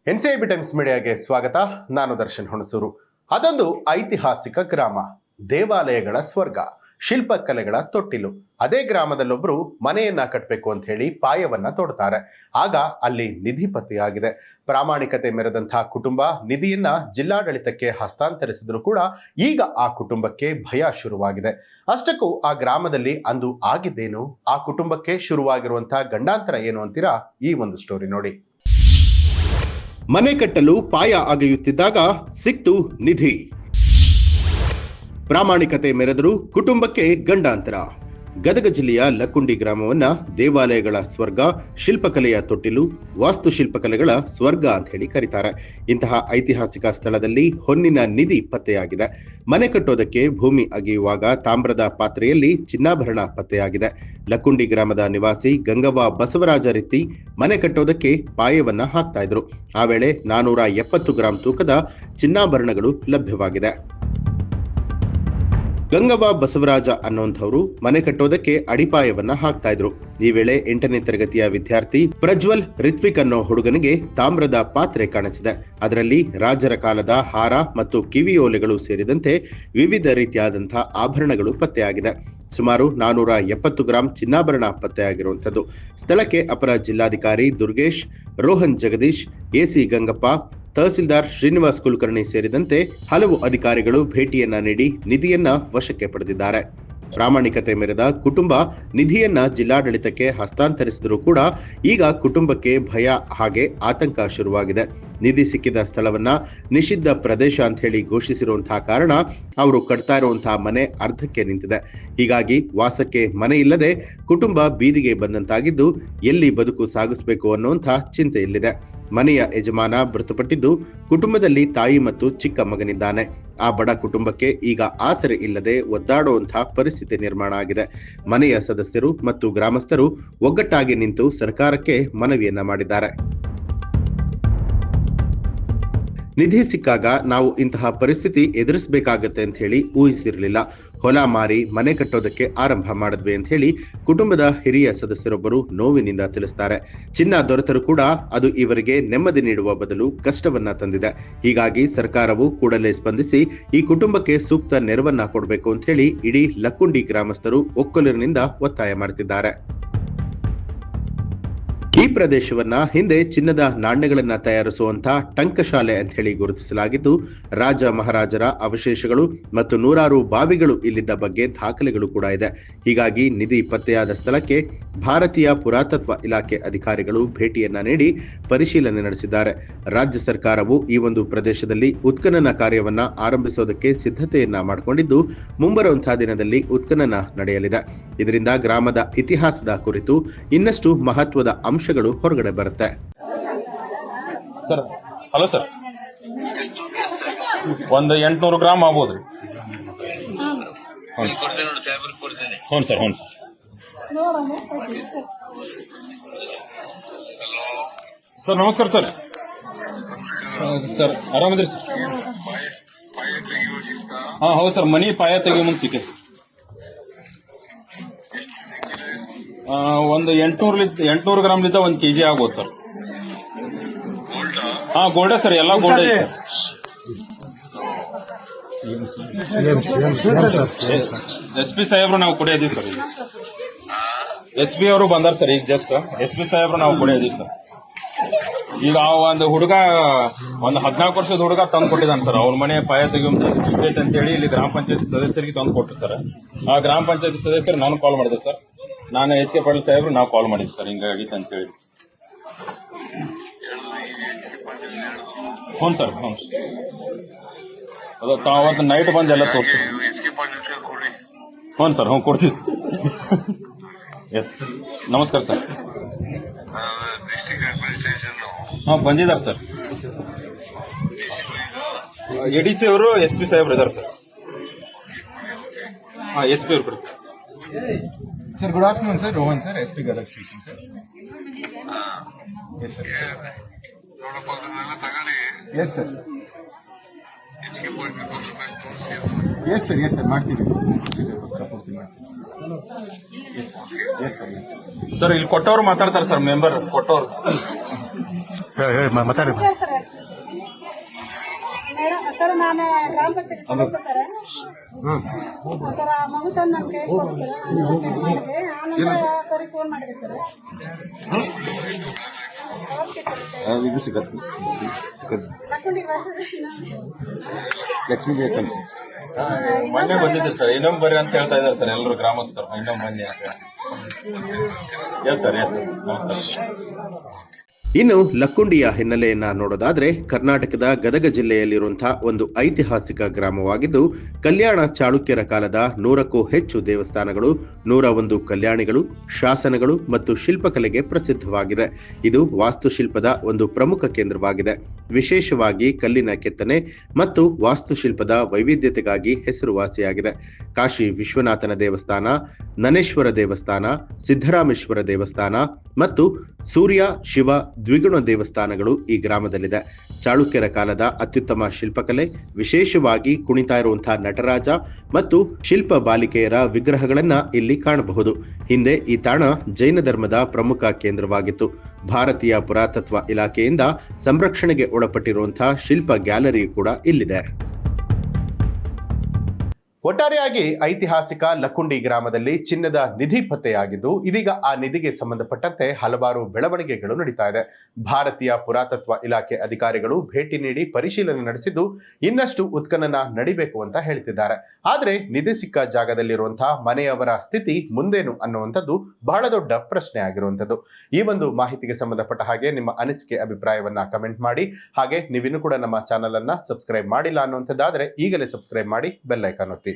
NCIB times ಮೀಡಿಯಾಗೆ ಸ್ವಾಗತ. ನಾನು ದರ್ಶನ್ ಹುಣಸೂರು. ಅದೊಂದು ಐತಿಹಾಸಿಕ ಗ್ರಾಮ, ದೇವಾಲಯಗಳ ಸ್ವರ್ಗ, ಶಿಲ್ಪಕಲೆಗಳ ತೊಟ್ಟಿಲು. ಅದೇ ಗ್ರಾಮದಲ್ಲೊಬ್ಬರು ಮನೆಯನ್ನ ಕಟ್ಟಬೇಕು ಅಂತ ಹೇಳಿ ಪಾಯವನ್ನ ತೊಡ್ತಾರೆ. ಆಗ ಅಲ್ಲಿ ನಿಧಿ ಪತ್ತೆಯಾಗಿದೆ. ಪ್ರಾಮಾಣಿಕತೆ ಮೆರೆದಂತಹ ಕುಟುಂಬ ನಿಧಿಯನ್ನ ಜಿಲ್ಲಾಡಳಿತಕ್ಕೆ ಹಸ್ತಾಂತರಿಸಿದ್ರು ಕೂಡ ಈಗ ಆ ಕುಟುಂಬಕ್ಕೆ ಭಯ ಶುರುವಾಗಿದೆ. ಅಷ್ಟಕ್ಕೂ ಆ ಗ್ರಾಮದಲ್ಲಿ ಅಂದು ಆಗಿದ್ದೇನು, ಆ ಕುಟುಂಬಕ್ಕೆ ಶುರುವಾಗಿರುವಂತಹ ಗಂಡಾಂತರ ಏನು ಅಂತೀರಾ? ಈ ಒಂದು ಸ್ಟೋರಿ ನೋಡಿ. ಮನೆ ಕಟ್ಟಲು ಪಾಯ ಅಗೆಯುತ್ತಿದ್ದಾಗ ಸಿಕ್ತು ನಿಧಿ. ಪ್ರಾಮಾಣಿಕತೆ ಮೆರೆದರೂ ಕುಟುಂಬಕ್ಕೆ ಗಂಡಾಂತರ. ಗದಗ ಜಿಲ್ಲೆಯ ಲಕ್ಕುಂಡಿ ಗ್ರಾಮವನ್ನ ದೇವಾಲಯಗಳ ಸ್ವರ್ಗ, ಶಿಲ್ಪಕಲೆಯ ತೊಟ್ಟಿಲು, ವಾಸ್ತುಶಿಲ್ಪಕಲೆಗಳ ಸ್ವರ್ಗ ಅಂತ ಹೇಳಿ ಕರೀತಾರೆ. ಇಂತಹ ಐತಿಹಾಸಿಕ ಸ್ಥಳದಲ್ಲಿ ಹೊನ್ನಿನ ನಿಧಿ ಪತ್ತೆಯಾಗಿದೆ. ಮನೆ ಕಟ್ಟೋದಕ್ಕೆ ಭೂಮಿ ಅಗೆಯುವಾಗ ತಾಮ್ರದ ಪಾತ್ರೆಯಲ್ಲಿ ಚಿನ್ನಾಭರಣ ಪತ್ತೆಯಾಗಿದೆ. ಲಕ್ಕುಂಡಿ ಗ್ರಾಮದ ನಿವಾಸಿ ಗಂಗವ್ವ ಬಸವರಾಜ ರಿತ್ತಿ ಮನೆ ಕಟ್ಟೋದಕ್ಕೆ ಪಾಯವನ್ನ ಹಾಕ್ತಾ ಇದ್ರು. ಆ ವೇಳೆ 470 ಗ್ರಾಂ ತೂಕದ ಚಿನ್ನಾಭರಣಗಳು ಲಭ್ಯವಾಗಿದೆ. ಗಂಗವ್ವ ಬಸವರಾಜ ಅನ್ನೋಂಥವ್ರು ಮನೆ ಕಟ್ಟೋದಕ್ಕೆ ಅಡಿಪಾಯವನ್ನ ಹಾಕ್ತಾ ಇದ್ರು. ಈ ವೇಳೆ 8ನೇ ತರಗತಿಯ ವಿದ್ಯಾರ್ಥಿ ಪ್ರಜ್ವಲ್ ರಿತ್ವಿಕ್ ಅನ್ನೋ ಹುಡುಗನಿಗೆ ತಾಮ್ರದ ಪಾತ್ರೆ ಕಾಣಿಸಿದೆ. ಅದರಲ್ಲಿ ರಾಜರ ಕಾಲದ ಹಾರ ಮತ್ತು ಕಿವಿಯೋಲೆಗಳು ಸೇರಿದಂತೆ ವಿವಿಧ ರೀತಿಯಾದಂತಹ ಆಭರಣಗಳು ಪತ್ತೆಯಾಗಿದೆ. ಸುಮಾರು 470 ಗ್ರಾಂ ಚಿನ್ನಾಭರಣ ಪತ್ತೆಯಾಗಿರುವಂಥದ್ದು. ಸ್ಥಳಕ್ಕೆ ಅಪರ ಜಿಲ್ಲಾಧಿಕಾರಿ ದುರ್ಗೇಶ್, ರೋಹನ್ ಜಗದೀಶ್, ಎಸಿ ಗಂಗಪ್ಪ, ತಹಸೀಲ್ದಾರ್ ಶ್ರೀನಿವಾಸ್ ಕುಲಕರ್ಣಿ ಸೇರಿದಂತೆ ಹಲವು ಅಧಿಕಾರಿಗಳು ಭೇಟಿಯನ್ನ ನೀಡಿ ನಿಧಿಯನ್ನ ವಶಕ್ಕೆ ಪಡೆದಿದ್ದಾರೆ. ಪ್ರಾಮಾಣಿಕತೆ ಮೆರೆದ ಕುಟುಂಬ ನಿಧಿಯನ್ನ ಜಿಲ್ಲಾಡಳಿತಕ್ಕೆ ಹಸ್ತಾಂತರಿಸಿದರೂ ಕೂಡ ಈಗ ಕುಟುಂಬಕ್ಕೆ ಭಯ ಹಾಗೆ ಆತಂಕ ಶುರುವಾಗಿದೆ. ನಿಧಿ ಸಿಕ್ಕಿದ ಸ್ಥಳವನ್ನ ನಿಷಿದ್ಧ ಪ್ರದೇಶ ಅಂತ ಹೇಳಿ ಘೋಷಿಸಿರುವಂತಹ ಕಾರಣ ಅವರು ಕಟ್ತಾ ಇರುವಂತಹ ಮನೆ ಅರ್ಧಕ್ಕೆ ನಿಂತಿದೆ. ಹೀಗಾಗಿ ವಾಸಕ್ಕೆ ಮನೆ ಇಲ್ಲದೆ ಕುಟುಂಬ ಬೀದಿಗೆ ಬಂದಂತಾಗಿದ್ದು ಎಲ್ಲಿ ಬದುಕು ಸಾಗಿಸಬೇಕು ಅನ್ನುವಂತಹ ಚಿಂತೆ ಇಲ್ಲಿದೆ. ಮನೆಯ ಯಜಮಾನ ಮೃತಪಟ್ಟಿದ್ದು, ಕುಟುಂಬದಲ್ಲಿ ತಾಯಿ ಮತ್ತು ಚಿಕ್ಕ ಮಗನಿದ್ದಾನೆ. ಆ ಬಡ ಕುಟುಂಬಕ್ಕೆ ಈಗ ಆಸರೆ ಇಲ್ಲದೆ ಒದ್ದಾಡುವಂತಹ ಪರಿಸ್ಥಿತಿ ನಿರ್ಮಾಣ ಆಗಿದೆ. ಮನೆಯ ಸದಸ್ಯರು ಮತ್ತು ಗ್ರಾಮಸ್ಥರು ಒಗ್ಗಟ್ಟಾಗಿ ನಿಂತು ಸರ್ಕಾರಕ್ಕೆ ಮನವಿಯನ್ನ ಮಾಡಿದ್ದಾರೆ. ನಿಧಿ ಸಿಕ್ಕಾಗ ನಾವು ಇಂತಹ ಪರಿಸ್ಥಿತಿ ಎದುರಿಸಬೇಕಾಗತ್ತೆ ಅಂತ ಹೇಳಿ ಊಹಿಸಿರಲಿಲ್ಲ. ಹೊಲ ಮಾರಿ ಮನೆ ಕಟ್ಟೋದಕ್ಕೆ ಆರಂಭ ಮಾಡಿದ್ವಿ ಅಂತ ಹೇಳಿ ಕುಟುಂಬದ ಹಿರಿಯ ಸದಸ್ಯರೊಬ್ಬರು ನೋವಿನಿಂದ ತಿಳಿಸ್ತಾರೆ. ಚಿನ್ನ ದೊರೆತರೂ ಕೂಡ ಅದು ಇವರಿಗೆ ನೆಮ್ಮದಿ ನೀಡುವ ಬದಲು ಕಷ್ಟವನ್ನ ತಂದಿದೆ. ಹೀಗಾಗಿ ಸರ್ಕಾರವು ಕೂಡಲೇ ಸ್ಪಂದಿಸಿ ಈ ಕುಟುಂಬಕ್ಕೆ ಸೂಕ್ತ ನೆರವನ್ನ ಕೊಡಬೇಕು ಅಂತ ಹೇಳಿ ಇಡೀ ಲಕ್ಕುಂಡಿ ಗ್ರಾಮಸ್ಥರು ಒಕ್ಕೊಲಿನಿಂದ ಒತ್ತಾಯ ಮಾಡುತ್ತಿದ್ದಾರೆ. ಈ ಪ್ರದೇಶವನ್ನ ಹಿಂದೆ ಚಿನ್ನದ ನಾಣ್ಯಗಳನ್ನ ತಯಾರಿಸುವಂತ ಟಂಕಶಾಲೆ ಅಂತ ಹೇಳಿ ಗುರುತಿಸಲಾಗಿದ್ದು, ರಾಜ ಮಹಾರಾಜರ ಅವಶೇಷಗಳು ಮತ್ತು ನೂರಾರು ಬಾವಿಗಳು ಇಲ್ಲಿದ್ದ ಬಗ್ಗೆ ದಾಖಲೆಗಳು ಕೂಡ ಇದೆ. ಹೀಗಾಗಿ ನಿಧಿ ಪತ್ತೆಯಾದ ಸ್ಥಳಕ್ಕೆ ಭಾರತೀಯ ಪುರಾತತ್ವ ಇಲಾಖೆ ಅಧಿಕಾರಿಗಳು ಭೇಟಿಯನ್ನ ನೀಡಿ ಪರಿಶೀಲನೆ ನಡೆಸಿದ್ದಾರೆ. ರಾಜ್ಯ ಸರ್ಕಾರವು ಈ ಒಂದು ಪ್ರದೇಶದಲ್ಲಿ ಉತ್ಖನನ ಕಾರ್ಯವನ್ನ ಆರಂಭಿಸೋದಕ್ಕೆ ಸಿದ್ಧತೆಯನ್ನ ಮಾಡಿಕೊಂಡಿದ್ದು, ಮುಂಬರುವಂತಹ ದಿನದಲ್ಲಿ ಉತ್ಖನನ ನಡೆಯಲಿದೆ. ಇದರಿಂದ ಗ್ರಾಮದ ಇತಿಹಾಸದ ಕುರಿತು ಇನ್ನಷ್ಟು ಮಹತ್ವದ ಅಂಶಗಳು ಹೊರಗಡೆ ಬರುತ್ತೆ. ಸರ್, ಹಲೋ ಸರ್, ಒಂದು 800 ಗ್ರಾಮ್ ಆಗ್ಬೋದ್ರಿ? ಹ್ಞೂ ಸರ್, ಹ್ಞೂ ಸರ್. ಸರ್ ನಮಸ್ಕಾರ ಸರ್. ಸರ್ ಆರಾಮದ್ರಿ ಸರ್? ಹಾಂ ಹೌದು ಸರ್, ಮನಿ ಪಾಯ ತೆಗಿಯೋ ಮುಂದೆ ಸಿಕ್ಕೈತೆ. ಒಂದು 800 ಗ್ರಾಮ್ಲಿಂದ 1 kg ಆಗ್ಬೋದು ಸರ್. ಹಾ, ಗೋಲ್ಡ ಸರ್, ಎಲ್ಲ ಗೋಲ್ಡ್ ಐತೆ ಸರ್. SP ಸಾಹೇಬ್ರು ನಾವು ಕುಡಿಯೋದೀವಿ ಸರ್. SP ಅವರು ಬಂದಾರ ಸರ್ ಈಗ ಜಸ್ಟ್. SP ಸಾಹೇಬ್ರು ನಾವು ಕುಡಿಯೋದೀವಿ ಸರ್. ಈಗ ಒಂದು ಹುಡುಗ, ಒಂದು 14 ವರ್ಷದ ಹುಡುಗ ತಂದು ಕೊಟ್ಟಿದ್ದಾನೆ ಸರ್. ಅವ್ರ ಮನೆ ಪಾಯ ತೆಗಿಯೋದೈತೆ ಅಂತೇಳಿ ಇಲ್ಲಿ ಗ್ರಾಮ ಪಂಚಾಯತ್ ಸದಸ್ಯರಿಗೆ ತಂದು ಕೊಟ್ಟರು ಸರ್. ಆ ಗ್ರಾಮ ಪಂಚಾಯತ್ ಸದಸ್ಯರು ನಾನು ಕಾಲ್ ಮಾಡಿದೆ ಸರ್. ನಾನು HK ಪಾಟೀಲ್ ಸಾಹೇಬ್ರು ನಾವು ಕಾಲ್ ಮಾಡಿದ್ವಿ ಸರ್, ಹಿಂಗಾಗಿತ್ತು ಅಂತ ಹೇಳಿ. ಹ್ಞೂ ಸರ್, ಹ್ಞೂ ಅದು ತಾವತ್ತು ನೈಟ್ ಬಂದು ಎಲ್ಲ ತೋರಿಸಿ. ಹ್ಞೂ ಸರ್, ಹ್ಞೂ ಕೊಡ್ತೀವಿ. ಎಸ್, ನಮಸ್ಕಾರ ಸರ್. ಹಾಂ ಬಂದಿದ್ದಾರೆ ಸರ್. ADC ಅವರು SP ಸಾಹೇಬ್ರು ಇದ್ದಾರೆ ಸರ್. ಹಾಂ, SP ಅವ್ರು ಕೊಡಿ sir. Good afternoon sir. Rohan sir, SP Gadag speaking sir. Yes sir. Yes sir. Yes sir, yes sir, ಮಾಡ್ತೀವಿ ಸರ್. ಪೂರ್ತಿ ಮಾಡ್ತೀವಿ ಸರ್. ಇಲ್ಲಿ ಕೊಟ್ಟವ್ರು ಮಾತಾಡ್ತಾರೆ ಸರ್, ಮೆಂಬರ್ ಕೊಟ್ಟವ್ರು ಮಾತಾಡಿ. ಸರ್ ನಾನು ಗ್ರಾಮ ಪಂಚಾಯತ್ ಸದಸ್ಯ ಸರ್ ಆ ಮಗು ತಂದು ನನ್ನ ಕೈ ಕೊಟ್ಟು ಸರ್ ನಾನು ಚೆಕ್ ಮಾಡಿದೆ ಆನಂತರ ಸರಿ ಫೋನ್ ಮಾಡಿದೆ ಸರ್ ಇದು ಸಿಗತ್ತೆ ಲಕ್ಕುಂಡಿ ಲಕ್ಷ್ಮೀ ದೇವಸ್ಥಾನ ಮೊನ್ನೆ ಬಂದಿದ್ದೆ ಸರ್ ಇನ್ನೊಮ್ಮೆ ಬರ್ರಿ ಅಂತ ಹೇಳ್ತಾ ಇದ್ದಾರೆ ಸರ್ ಎಲ್ಲರೂ ಗ್ರಾಮಸ್ಥರು ಇನ್ನೊಮ್ಮೆ ಬನ್ನಿ ಅಂತ. ಎಸ್ ಸರ್ ನಮಸ್ಕಾರ. ಇನ್ನು ಲಕ್ಕುಂಡಿಯ ಹಿನ್ನೆಲೆಯನ್ನ ನೋಡೋದಾದ್ರೆ ಕರ್ನಾಟಕದ ಗದಗ ಜಿಲ್ಲೆಯಲ್ಲಿರುವಂತಹ ಒಂದು ಐತಿಹಾಸಿಕ ಗ್ರಾಮವಾಗಿದ್ದು ಕಲ್ಯಾಣ ಚಾಳುಕ್ಯರ ಕಾಲದ 100ಕ್ಕೂ ಹೆಚ್ಚು ದೇವಸ್ಥಾನಗಳು, 101 ಕಲ್ಯಾಣಿಗಳು, ಶಾಸನಗಳು ಮತ್ತು ಶಿಲ್ಪಕಲೆಗೆ ಪ್ರಸಿದ್ಧವಾಗಿದೆ. ಇದು ವಾಸ್ತುಶಿಲ್ಪದ ಒಂದು ಪ್ರಮುಖ ಕೇಂದ್ರವಾಗಿದೆ. ವಿಶೇಷವಾಗಿ ಕಲ್ಲಿನ ಕೆತ್ತನೆ ಮತ್ತು ವಾಸ್ತುಶಿಲ್ಪದ ವೈವಿಧ್ಯತೆಗಾಗಿ ಹೆಸರುವಾಸಿಯಾಗಿದೆ. ಕಾಶಿ ವಿಶ್ವನಾಥನ ದೇವಸ್ಥಾನ, ನನೇಶ್ವರ ದೇವಸ್ಥಾನ, ಸಿದ್ದರಾಮೇಶ್ವರ ದೇವಸ್ಥಾನ ಮತ್ತು ಸೂರ್ಯ ಶಿವ ದ್ವಿಗುಣ ದೇವಸ್ಥಾನಗಳು ಈ ಗ್ರಾಮದಲ್ಲಿದೆ. ಚಾಳುಕ್ಯರ ಕಾಲದ ಅತ್ಯುತ್ತಮ ಶಿಲ್ಪಕಲೆ, ವಿಶೇಷವಾಗಿ ಕುಣಿತಾ ಇರುವಂತಹ ನಟರಾಜ ಮತ್ತು ಶಿಲ್ಪ ಬಾಲಿಕೆಯರ ವಿಗ್ರಹಗಳನ್ನ ಇಲ್ಲಿ ಕಾಣಬಹುದು. ಹಿಂದೆ ಈ ತಾಣ ಜೈನ ಧರ್ಮದ ಪ್ರಮುಖ ಕೇಂದ್ರವಾಗಿತ್ತು. ಭಾರತೀಯ ಪುರಾತತ್ವ ಇಲಾಖೆಯಿಂದ ಸಂರಕ್ಷಣೆಗೆ ಒಳಪಟ್ಟಿರುವಂತಹ ಶಿಲ್ಪ ಗ್ಯಾಲರಿ ಕೂಡ ಇಲ್ಲಿದೆ. ಒಟ್ಟಾರೆಯಾಗಿ ಐತಿಹಾಸಿಕ ಲಕ್ಕುಂಡಿ ಗ್ರಾಮದಲ್ಲಿ ಚಿನ್ನದ ನಿಧಿ ಪತ್ತೆಯಾಗಿದ್ದು ಇದೀಗ ಆ ನಿಧಿಗೆ ಸಂಬಂಧಪಟ್ಟಂತೆ ಹಲವಾರು ಬೆಳವಣಿಗೆಗಳು ನಡೀತಾ ಇದೆ. ಭಾರತೀಯ ಪುರಾತತ್ವ ಇಲಾಖೆ ಅಧಿಕಾರಿಗಳು ಭೇಟಿ ನೀಡಿ ಪರಿಶೀಲನೆ ನಡೆಸಿದ್ದು ಇನ್ನಷ್ಟು ಉತ್ಖನನ ನಡಿಬೇಕು ಅಂತ ಹೇಳ್ತಿದ್ದಾರೆ. ಆದ್ರೆ ನಿಧಿ ಸಿಕ್ಕ ಜಾಗದಲ್ಲಿರುವಂತಹ ಮನೆಯವರ ಸ್ಥಿತಿ ಮುಂದೇನು ಅನ್ನುವಂಥದ್ದು ಬಹಳ ದೊಡ್ಡ ಪ್ರಶ್ನೆ ಆಗಿರುವಂಥದ್ದು. ಈ ಒಂದು ಮಾಹಿತಿಗೆ ಸಂಬಂಧಪಟ್ಟ ಹಾಗೆ ನಿಮ್ಮ ಅನಿಸಿಕೆ ಅಭಿಪ್ರಾಯವನ್ನ ಕಮೆಂಟ್ ಮಾಡಿ. ಹಾಗೆ ನೀವಿನ್ನೂ ಕೂಡ ನಮ್ಮ ಚಾನಲ್ ಅನ್ನ ಸಬ್ಸ್ಕ್ರೈಬ್ ಮಾಡಿಲ್ಲ ಅನ್ನುವಂಥದ್ದಾದ್ರೆ ಈಗಲೇ ಸಬ್ಸ್ಕ್ರೈಬ್ ಮಾಡಿ, ಬೆಲ್ ಐಕಾನ್ ಒತ್ತಿ.